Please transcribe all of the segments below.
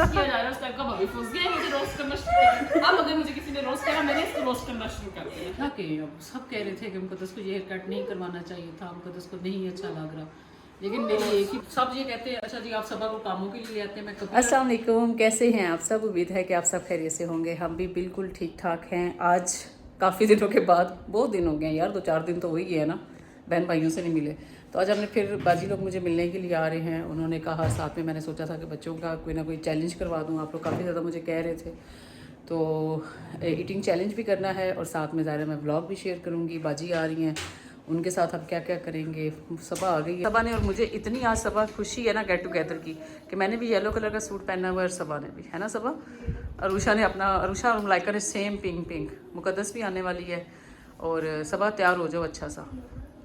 किया जा रहा है उस टाइप का भाभी फंस गया है, मुझे रोस्ट करना शुरू कर दिया। अब अगर मुझे किसी ने रोस्ट करा मैंने इसको रोस्ट करना शुरू कर दिया। क्या कहें, अब सब कह रहे थे कि मुकद्दस को ये हेयर कट नहीं करवाना चाहिए था, मुकद्दस को नहीं अच्छा लग रहा, लेकिन मेरी एक ही, सब ये कहते हैं अच्छा जी आप सबा को कामों के लिए आते हैं। मैं कभी अस्सलाम वालेकुम, कैसे हैं आप सब? उम्मीद है कि आप सब खैरियत से होंगे। हम भी बिल्कुल ठीक ठाक हैं। आज काफ़ी दिनों के बाद, बहुत दिन हो गए हैं यार, 2-4 दिन तो हो ही गए ना, बहन भाइयों से नहीं मिले। तो आज हमने फिर बाजी लोग मुझे मिलने के लिए आ रहे हैं। उन्होंने कहा, साथ में मैंने सोचा था कि बच्चों का कोई ना कोई चैलेंज करवा दूँ। आप लोग काफ़ी ज़्यादा मुझे कह रहे थे, तो ईटिंग चैलेंज भी करना है और साथ में ज़ाहिर मैं व्लॉग भी शेयर करूँगी। बाजी आ रही हैं, उनके साथ अब क्या क्या करेंगे। सबा आ गई है, सबा ने, और मुझे इतनी आज सबा खुशी है ना गेट टुगेदर की कि मैंने भी येलो कलर का सूट पहना हुआ है और सबा ने भी, है ना सबा। अरुषा ने अपना, अरुषा और मलाइका ने सेम पिंक। मुकद्दस भी आने वाली है और सबा तैयार हो जाओ, अच्छा सा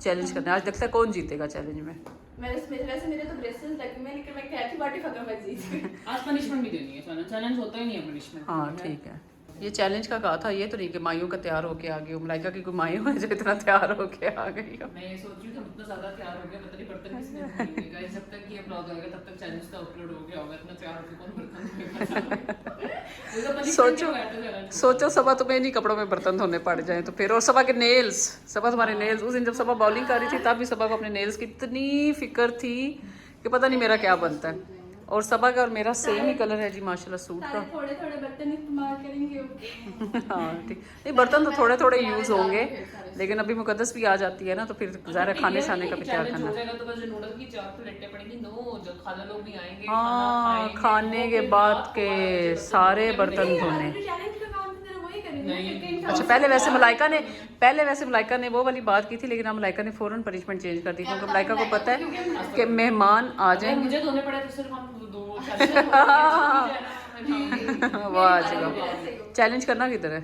चैलेंज करना है। आज देखते हैं कौन जीतेगा चैलेंज में। वैसे मेरे तो ब्रेसलेट्स लगे हुए हैं, लेकिन मैं कहती पार्टी खत्म मैं जीत। आज पनिशमेंट भी देनी है, चैलेंज होता ही नहीं है पनिशमेंट। हाँ ठीक है, ये चैलेंज का कहा था, ये तो नहीं कि माइयों का तैयार होके आ गई हो। मलाइका की कोई माइयों है जो इतना तैयार होके आ गई हो। मैं ये सोच रही हूँ इतना ज्यादा तैयार हो गया, पता नहीं बर्तन किसने धोएगा। जब तक ये ब्लॉग आएगा तब तक चैलेंज तो अपलोड हो गया होगा। इतना तैयार होकर कौन बर्तन धोएगा? सोचो सबा तुम्हें इन्हीं कपड़ों में बर्तन धोने पड़ जाए तो फिर। और सबा के नेल्स, सबा तुम्हारे नेल्स, उस दिन जब सबा बॉलिंग कर रही थी तब भी सबा को अपने नेल्स की इतनी फिक्र थी कि पता नहीं मेरा क्या बनता है। और सबा का और मेरा सेम ही कलर है जी माशाल्लाह सूट का। थोड़े थोड़े बर्तन इस्तेमाल करेंगे। हाँ ठीक, नहीं बर्तन तो थोड़े थोड़े यूज होंगे, लेकिन अभी मुकद्दस भी आ जाती है ना, तो फिर ज़्यादा खाने शाने का भी क्या करना। तो बस नूडल की 4 प्लेटें पड़ेंगी। नो, जब खाना लोग भी आएंगे, हाँ, खाने के बाद के सारे बर्तन धोने। अच्छा, पहले वैसे मलाइका ने वो वाली बात की थी, लेकिन अब मलाइका ने फ़ौरन पनिशमेंट चेंज कर दी, क्योंकि मलाइका को पता है कि मेहमान आ जाएंगे। मुझे धोने पड़े तो सिर्फ हम दो वाह जी वाह, चैलेंज करना किधर है।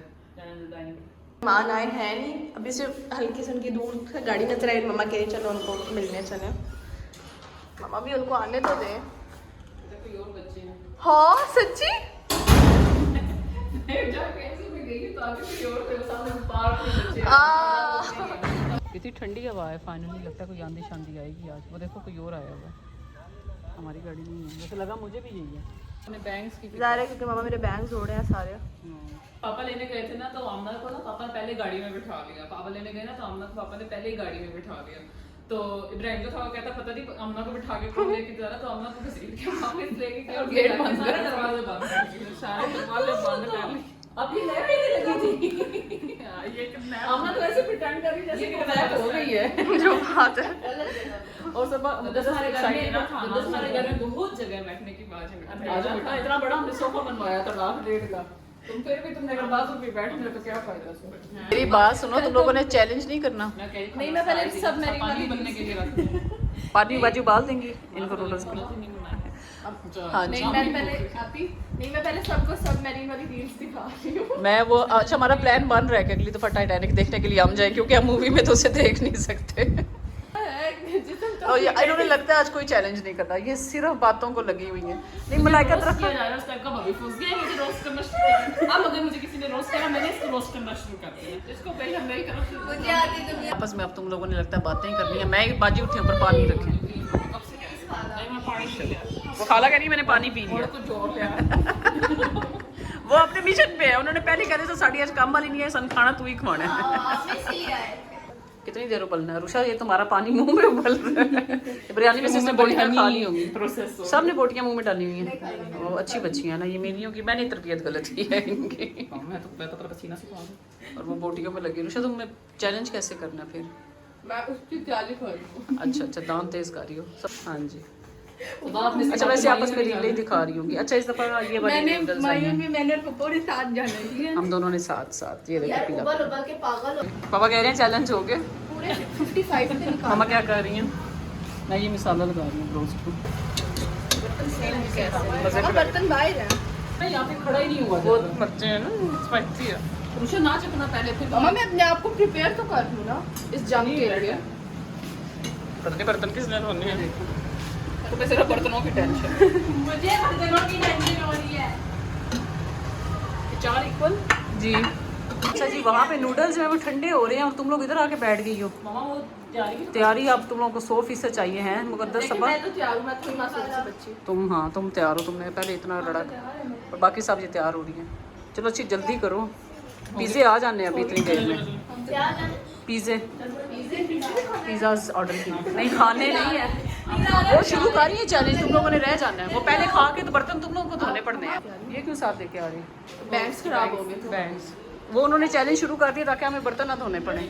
मान आए हैं नहीं, अभी सिर्फ हल्की से उनकी दूर से गाड़ी नजर आई। मम्मा कह रही चलो उनको मिलने चले। मम्मा भी उनको आने तो दे। हाँ सच्ची इतनी ठंडी हवा है, फाइनली लगता है कोई आंधी शांति आएगी आज। वो देखो कोई और आया हुआ है, हमारी गाड़ी नहीं है। जैसे लगा मुझे भी यही है। अपने बैंग्स की ज़ाहिर है क्योंकि मामा मेरे बैंग्स जोड़े हैं सारे। पापा लेने गए थे ना, तो आमना को ना पापा ने पहले गाड़ी में बिठा लिया। पापा लेने गए ना तो आमना को पापा ने पहले ही गाड़ी में बिठा लिया। तो इब्राहिम तो था, कहता पता नहीं आमना को बिठा के कौन लेके जा रहा, तो आमना को घसीट के वापस लेके गया और गेट बंद, सारे दरवाजे बंद कर दिए, सारे दरवाजे बंद कर लिए। अब ये नया भी लगी थी। ये कितना आमना तो ऐसे प्रिटेंड कर रही जैसे कि नया हो गई है, जो बात है। और सब हमारे घर में बहुत जगह बैठने की बात है। इतना बड़ा हमने सोफा बनवाया था $1.5 लाख का, तुम फिर भी तुमने अगर बाथरूम में बैठने तो क्या फायदा उसमें। मेरी बात सुनो, तुम लोगों ने चैलेंज नहीं करना। नहीं, मैं पहले सब मेरी वाली बनने के लिए रखती हूँ। पानी बाजी उबाल देंगी इनको नूडल्स को। हाँ नहीं, मैं पहले सबको सब मैरीन वाली रील्स दिखा रही हूँ। मैं वो, अच्छा हमारा प्लान बन रहा है कि अगली दफा टाइटैनिक देखने के लिए हम जाए, क्योंकि हम मूवी में तो उसे देख नहीं सकते। और इन्होंने लगता है आज कोई चैलेंज नहीं करता, ये सिर्फ बातों को लगी हुई है। नहीं मलाइका तरफ किया जा रहा है उस टाइप का भाभी फंस गया है, मुझे रोस्ट करना शुरू कर दिया। अब अगर मुझे किसी ने रोस्ट करा मैंने इसको रोस्ट करना शुरू कर दिया। इसको पहले हम नहीं करना शुरू मुझे आती दुनिया आपस में अब तुम लोगों ने लगता है बातें ही करनी है। मैं एक बाजी उठी ऊपर पानी रखें, वो खाला कह रही मैंने पानी पी लिया। कुछ जोर लिया। वो अपने मिशन पे है, उन्होंने पहले कह रहे थे साड़ी आज काम वाली नहीं है, सन खाना तू ही खवाना है। आपने सही है। कितनी देर उबलना है रुषा? ये तुम्हारा पानी मुंह में उबल रहा है। बिरयानी में सिर्फ बोटियां खा ली होंगी, सब ने बोटियां मुंह में डाली हुई हैं। वो अच्छी बच्ची है ना, ये मेरियों की, मैंने तरबियत गलत की है इनकी। मैं तो पसीना से खा दूं। और वो बोटियों में लगी। रुषा तुम्हें चैलेंज कैसे करना फिर? मैं उसकी तैयारी कर रही हूँ। अच्छा, दांत तेज कर रही हो सब। हाँ जी, तो अच्छा वैसे आपस में रीलें ही दिखा रही होंगी। अच्छा इस दफा ये वाली नूडल्स आई हैं, मैंने और पप्पा ने साथ जाना है। हम दोनों ने साथ ये देखो पीला। उबल के पागल हो पापा कह रहे हैं चैलेंज हो गए। पूरे 55 से निकाल। मामा क्या कर रही हैं? मैं ये मसाला लगा रही हूँ रोस्ट को। बर्तन बाहर है। मैं यहाँ पे खड़ा ही नहीं हुआ। बहुत मजे है ना, स्पाइसी है। रुषा ना चखना पहले, फिर मम्मा मैं अपने आप को प्रिपेयर तो कर लूँ ना इस जंग के लिए। बर्तन किसने धोने हैं? तुम्हें सिर्फ बर्तनों की टेंशन। मुझे बर्तनों की टेंशन हो रही है। 4 इक्वल जी। अच्छा जी, वहाँ पे नूडल्स जो है वो ठंडे हो रहे हैं और तुम लोग इधर आके बैठ गई हो। मामा वो तैयारी अब तुम लोगों को 100% चाहिए हैं मुकद्दस सबा। मैं तो तैयार हूँ, मैं थोड़ी मासूम सी बच्ची। तुम तैयार हो, तुमने पहले इतना लड़ा और बाकी सब ये तैयार हो रही हैं। चलो अच्छी जल्दी करो, पिज़्ज़े आ जाने अभी इतनी देर में। पिज़्ज़ा ऑर्डर किए नहीं, खाने नहीं है, वो शुरू कर रही है चैलेंज, तुम लोगों ने रह जाना है। वो पहले खा के तो बर्तन तुम लोगों को धोने पड़ने हैं। ये क्यों साथ लेके आ रही है? बैंड्स खराब हो गए थे। बैंड्स वो उन्होंने चैलेंज शुरू कर दिया ताकि हमें बर्तन ना धोने पड़े।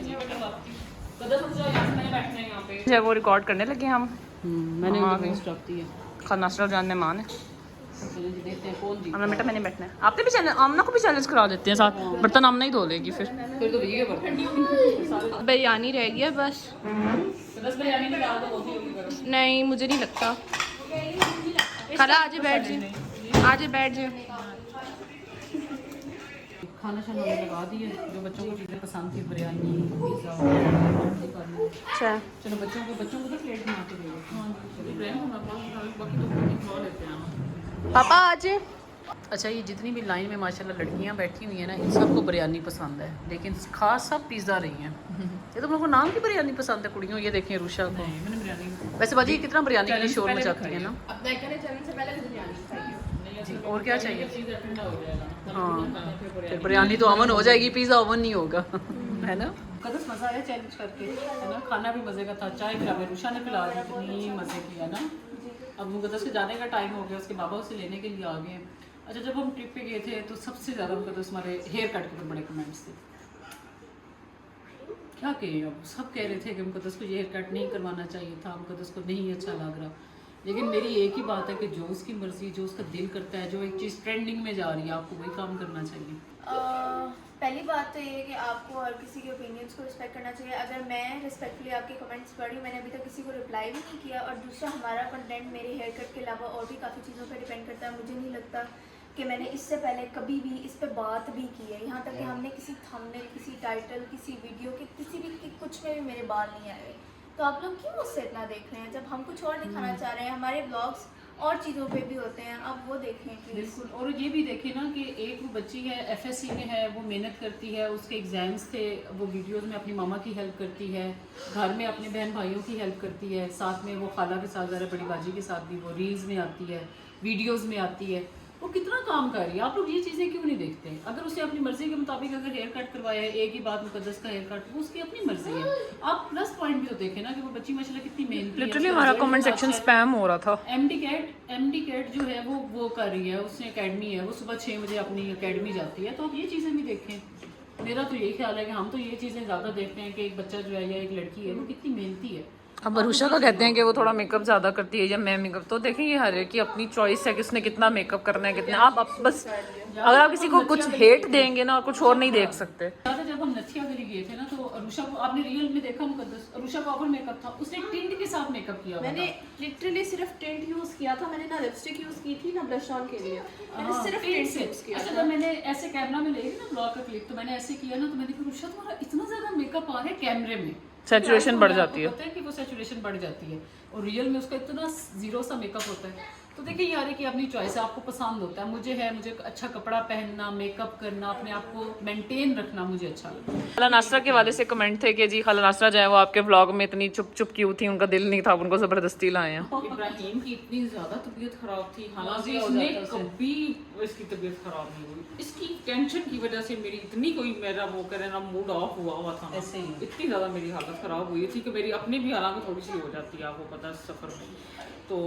जब वो रिकॉर्ड करने लगे हम मैंने स्टॉप दिया। खाना स्टॉप जानने मान है चलो जी देखते हैं कौन जीता। हमने बेटा मैंने बैठना है। आपने भी चैलेंज, आमना को भी चैलेंज करा देते हैं साथ, बर्तन आमना ही धो लेगी फिर तो भैया बर्तन बिरयानी रह गया बस। बस बिरयानी में डाल दो, होती होगी गरम। नहीं मुझे नहीं लगता। खाला आज बैठ जाए, आज बैठ जाए। खाना शाना हमने लगा दिए, जो बच्चों को चीज़ें पसंद थी, बिरयानी, पिज़्ज़ा। अच्छा चलो बच्चों को तो प्लेट बना के दे पापा आज। अच्छा ये जितनी भी लाइन में माशाल्लाह लड़कियां बैठी हुई हैं ना, इन सबको बिरयानी पसंद है, लेकिन खास सब पिज़्ज़ा रही हैं। ये तुम लोगों को नाम की बिरयानी पसंद है कुड़ियों? ये देखें रुशा को। मैंने बिरयानी वैसे बाजी कितना बिरयानी के लिए शोर मचाती है ना। अब मैं कहने चलने से पहले बिरयानी खाइए। और क्या चाहिए? चीज़ ठंडा हो जाएगा। हाँ फिर बिरयानी तो ओवन हो जाएगी, पिज़्ज़ा ओवन नहीं होगा है ना। कदस मज़ा आया चैलेंज करके, है ना। खाना भी मज़े का था, चाय भी हमें रुशा ने पिला दी, इतनी मज़े की है ना। अब मुकद्दस के जाने का टाइम हो गया, उसके बाबा उसे लेने के लिए आ गए। अच्छा जब हम ट्रिप पे गए थे तो सबसे ज़्यादा मुकद्दस हमारे हेयर कट के ऊपर बड़े कमेंट्स थे। क्या कहें, अब सब कह रहे थे कि मुकद्दस को ये हेयर कट नहीं करवाना चाहिए था, मुकद्दस को नहीं अच्छा लग रहा। लेकिन मेरी एक ही बात है कि जो उसकी मर्जी, जो उसका दिल करता है, जो एक चीज़ ट्रेंडिंग में जा रही है, आपको वही काम करना चाहिए। पहली बात तो ये है कि आपको हर किसी के ओपिनियंस को रिस्पेक्ट करना चाहिए। अगर मैं रिस्पेक्टफुली आपके कमेंट्स पढ़ी, मैंने अभी तक किसी को रिप्लाई भी नहीं किया। और दूसरा, हमारा कंटेंट मेरे हेयर कट के अलावा और भी काफ़ी चीज़ों पर डिपेंड करता है। मुझे नहीं लगता कि मैंने इससे पहले कभी भी इस पे बात भी की है। यहाँ तक कि हमने किसी थंबनेल, किसी टाइटल, किसी वीडियो के किसी भी कुछ में भी मेरे बाल नहीं आए। तो आप लोग क्यों मुझसे इतना देख रहे हैं जब हम कुछ और दिखाना चाह रहे हैं? हमारे ब्लॉग्स और चीज़ों पे भी होते हैं, आप वो देखें प्लीज़। बिल्कुल, और ये भी देखें ना कि एक वो बच्ची है FSC में है, वो मेहनत करती है, उसके एग्ज़ाम्स थे, वो वीडियोस में अपनी मामा की हेल्प करती है, घर में अपने बहन भाइयों की हेल्प करती है, साथ में वो खाला के साथ, ज़रा बड़ी बाजी के साथ भी वो रील्स में आती है, वीडियोज़ में आती है। वो कितना काम कर रही है, आप लोग ये चीज़ें क्यों नहीं देखते? अगर उसे अपनी मर्जी के मुताबिक अगर हेयर कट करवाया है, एक ही बात मुकद्दस का हेयर कट, वो उसकी अपनी मर्जी है। आप प्लस पॉइंट भी तो देखें ना कि वो बच्ची माशाल्लाह कितनी मेहनती है। लिटरली हमारा कमेंट सेक्शन स्पैम हो रहा था। MD कैट जो है वो कर रही है, उसने एकेडमी है, वो सुबह 6 बजे अपनी एकेडमी जाती है। तो आप ये चीज़ें भी देखें। मेरा तो यही ख्याल है कि हम तो ये चीज़ें ज़्यादा देखते हैं कि एक बच्चा जो है या एक लड़की है वो कितनी मेहनती है। अब अरुषा का कहते हैं कि वो थोड़ा मेकअप ज़्यादा करती है या मैं मेकअप, तो देखें ये हर एक की अपनी चॉइस है कि उसने कितना मेकअप करना है, कितना। आप बस अगर आप किसी को कुछ हेट देंगे ना और कुछ और नहीं देख सकते। जब हम नथिया गली गए थे ना तो अरुषा को आपने रियल में देखा मुकद्दस, अरुषा का ओवर मेकअप था, उसने टिंट के साथ मेकअप किया। मैंने लिटरली सिर्फ टिंट यूज़ किया था, मैंने ना लिपस्टिक यूज़ की थी ना ब्लश ऑन के लिए, मैंने सिर्फ टिंट यूज़ किया। अच्छा जब मैंने ऐसे कैमरा में ले ली ना ब्लॉग का क्लिप, तो मैंने ऐसे किया ना, तो मैंने कहा अरुषा तुम्हारा इतना ज़्यादा मेकअप आ रहा है कैमरे में, सैचुरेशन बढ़ जाती है। पता है कि वो सैचुरेशन बढ़ जाती है और रियल में उसका इतना जीरो सा मेकअप होता है। तो देखिए यार कि अपनी चॉइस है, आपको पसंद होता है। मुझे अच्छा कपड़ा पहनना, मेकअप करना, अपने आप को मेंटेन रखना मुझे अच्छा लगता है। खाला नासरा के वाले से कमेंट थे कि जी खाला नासरा जो है वो आपके व्लॉग में इतनी चुप चुप क्यों थी, उनका दिल नहीं था, उनको ज़बरदस्ती लाए हैं। इब्राहिम की इतनी ज्यादा तबीयत खराब थी, हालांकि इसने कभी इसकी तबीयत खराब नहीं हुई। इसकी टेंशन की वजह से मेरी इतनी कोई मेरा वो करे ना मूड ऑफ हुआ था, ऐसे ही इतनी ज्यादा मेरी हालत खराब हुई थी कि मेरी अपनी भी हालांकि थोड़ी सी हो जाती है, आपको पता है सफर में। तो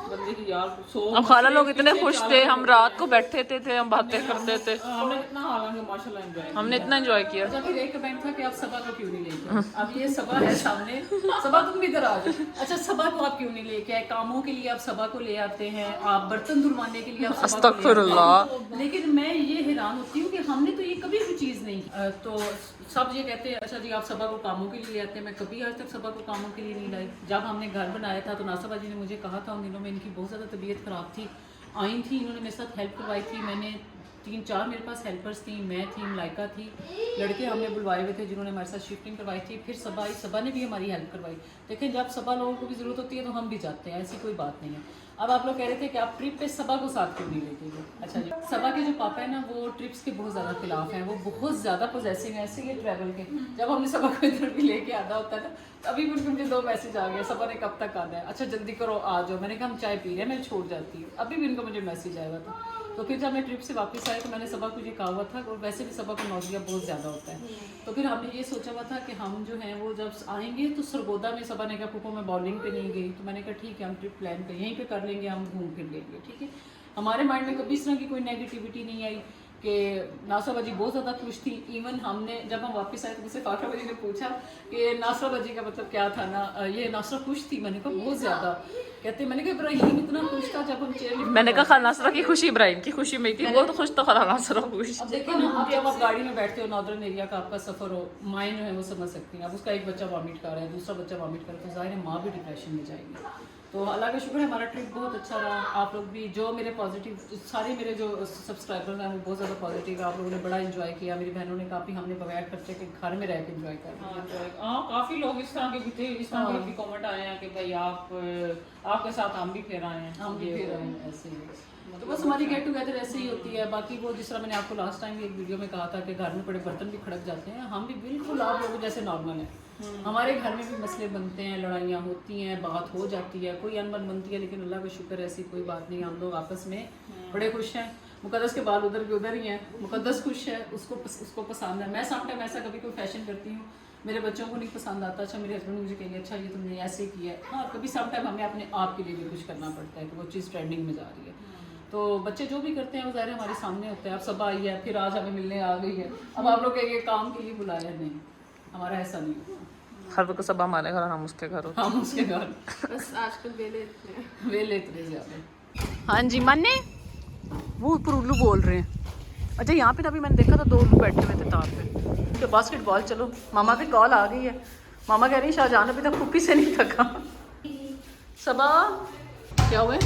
बंदे की यार अब खाला लोग इतने खुश थे, हम रात को बैठे थे, हम बातें करते थे, हमने इतना हालांकि माशाल्लाह एंजॉय हमने इतना एंजॉय किया। जब फिर एक कमेंट था कि आप सबा को क्यों नहीं लेके आए? अब ये सबा है सामने, सबा तुम भी इधर आ जाओ। अच्छा सबा को आप क्यों नहीं लेके आए? कामों के लिए आप सबा को ले आते हैं, आप बर्तन धुलवाने के लिए आप सबा को ले अस्तगफिरुल्लाह। आते हैं। लेकिन मैं ये हैरान होती हूँ कि हमने तो ये कभी भी चीज़ नहीं की। तो सब ये कहते हैं अच्छा जी आप सबा को कामों के लिए ले आते हैं। मैं कभी आज तक सबा को कामों के लिए नहीं लाई। जब हमने घर बनाया था तो नासबा जी ने मुझे कहा था, उन दिनों में इनकी बहुत ज़्यादा तबीयत ख़राब थी, आई थी, इन्होंने मेरे साथ हेल्प करवाई थी। मैंने 3-4 मेरे पास हेल्पर्स थी, मैं थी, मलाइका थी, लड़के हमने बुलवाए हुए थे जिन्होंने हमारे साथ शिफ्टिंग करवाई थी। फिर सबा ने भी हमारी हेल्प करवाई। लेकिन जब सबा लोगों को भी ज़रूरत होती है तो हम भी जाते हैं, ऐसी कोई बात नहीं है। अब आप लोग कह रहे थे कि आप ट्रिप पे सबा को साथ क्यों नहीं लेके गए। अच्छा जी, सबा के जो पापा है ना वो ट्रिप्स के बहुत ज़्यादा खिलाफ हैं, वो बहुत ज़्यादा पॉजेसिव हैं ऐसे ये ट्रैवल के। जब हमने सबा को इधर भी लेके आना होता है ना, अभी भी मुझे 2 मैसेज आ गए, सबा ने कब तक आना है, अच्छा जल्दी करो आ जाओ। मैंने कहा हम चाय पी रहे हैं, मैं छोड़ जाती हूँ। अभी भी उनका मुझे मैसेज आया हुआ था। तो फिर जब मैं ट्रिप से वापस आई तो मैंने सबा को ये कहा हुआ था, और वैसे भी सबा को नौजिया बहुत ज़्यादा होता है। तो फिर हमने ये सोचा हुआ था कि हम जो हैं वो जब आएंगे तो सरगोदा में, सबा ने कहा पुप्पो मैं बॉलिंग पे नहीं गई, तो मैंने कहा ठीक है हम ट्रिप प्लान कर यहीं पे कर लेंगे, हम घूम फिर लेंगे, ठीक है। हमारे माइंड में कभी इस तरह की कोई नेगेटिविटी नहीं आई कि नासरा बाजी बहुत ज़्यादा खुश थी। इवन हमने जब हम वापस आए तो मुझसे फाखरा बाजी ने पूछा कि नासरा बाजी का मतलब क्या था ना, ये नासरा खुश थी। मैंने कहा बहुत ज़्यादा। कहते मैंने कहा इब्राहिम इतना खुश था जब हम चेयर लिफ्ट। मैंने कहा नासरा की खुशी इब्राहिम की खुशी में थी, बहुत खुश तो खला नासरा खुश। अब देखिए ना, अब जब आप गाड़ी में बैठते हो, नॉर्दर्न एरिया का आपका सफ़र हो, माइंड जो है वो समझ सकती हैं। अब उसका एक बच्चा वॉमिट कर रहा है, दूसरा बच्चा वॉमिट कर रहा है, तो ज़ाहिर है माँ भी डिप्रेशन में जाएगी। तो अल्लाह का शुक्र है हमारा ट्रिप बहुत अच्छा रहा। आप लोग भी जो मेरे पॉजिटिव, सारे मेरे जो सब्सक्राइबर्स हैं वो बहुत ज़्यादा पॉजिटिव है। आप लोगों ने बड़ा एंजॉय किया, मेरी बहनों ने काफ़ी, हमने बगैर खर्चे के घर में रह के एंजॉय कर लिया। हाँ काफी लोग इस तरह के भी थे, इस तरह के भी कमेंट आए हैं कि भाई आपके साथ हम भी फिर आए हैं, हम भी फिर आए हैं ऐसे ही। तो बस हमारी गेट टुगेदर ऐसे ही होती है। बाकी वो जिस तरह मैंने आपको लास्ट टाइम एक वीडियो में कहा था कि घर में पड़े बर्तन भी खड़क जाते हैं, हम भी बिल्कुल आप लोगों जैसे नॉर्मल हैं। हमारे घर में भी मसले बनते हैं, लड़ाइयाँ होती हैं, बात हो जाती है, कोई अनबन बनती है, लेकिन अल्लाह का शुक्र है ऐसी कोई बात नहीं। हम लोग आपस में बड़े खुश हैं। मुकद्दस के बाल उधर के उधर ही हैं, मुकद्दस खुश है, उसको पसंद है। मैं समटाइम ऐसा कभी कोई फैशन करती हूँ, मेरे बच्चों को नहीं पसंद आता, अच्छा मेरे हस्बैंड मुझे कहेंगे अच्छा ये तुमने ऐसे किया है। हाँ कभी समटाइम हमें अपने आप के लिए भी कुछ करना पड़ता है कि वो चीज़ ट्रेंडिंग में जा रही है। तो बच्चे जो भी करते हैं वो ज़ाहिर है हमारे सामने होते हैं। अब सब आई है, फिर आज हमें मिलने आ गई है, अब आप लोग कहेंगे काम के लिए बुलाया, नहीं हमारा ऐसा नहीं होता। हर वक्त सब हमारे घर, हम उसके घर होते हम उसके घर बस आजकल वेले इतने ज़्यादा। हाँ जी माने वो ऊपर उल्लू बोल रहे हैं। अच्छा यहाँ पे अभी मैंने देखा था 2 उल्लू बैठे हुए थे तार पे। तो बास्केटबॉल, चलो मामा की कॉल आ गई है। मामा कह रही है शाहजहान अभी तक फुप्पी से नहीं थका। सबा क्या हुआ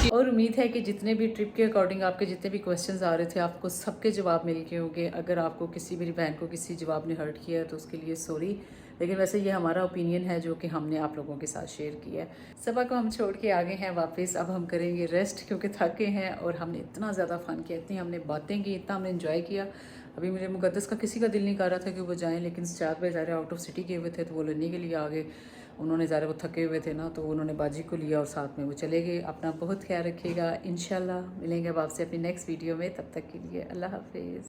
और उम्मीद है कि जितने भी ट्रिप के अकॉर्डिंग आपके जितने भी क्वेश्चंस आ रहे थे आपको सबके जवाब मिल गए होंगे। अगर आपको किसी मेरी बहन को किसी जवाब ने हर्ट किया है तो उसके लिए सॉरी, लेकिन वैसे ये हमारा ओपिनियन है जो कि हमने आप लोगों के साथ शेयर किया है। सबा को हम छोड़ के आ गए हैं वापस। अब हम करेंगे रेस्ट क्योंकि थके हैं और हमने इतना ज़्यादा फ़न किया, इतनी हमने बातें की, इतना हमने इन्जॉय किया। अभी मुझे मुकद्दस का किसी का दिल नहीं कर रहा था कि वो जाएँ, लेकिन चार भाई ज़ाहिर आउट ऑफ सिटी गए हुए थे तो वो लेने के लिए आ गए। उन्होंने ज़ाहिर वो थके हुए थे ना, तो उन्होंने बाजी को लिया और साथ में वो चले गए। अपना बहुत ख्याल रखिएगा, इंशाल्लाह मिलेंगे अब आपसे अपनी नेक्स्ट वीडियो में। तब तक के लिए अल्लाह हाफिज़।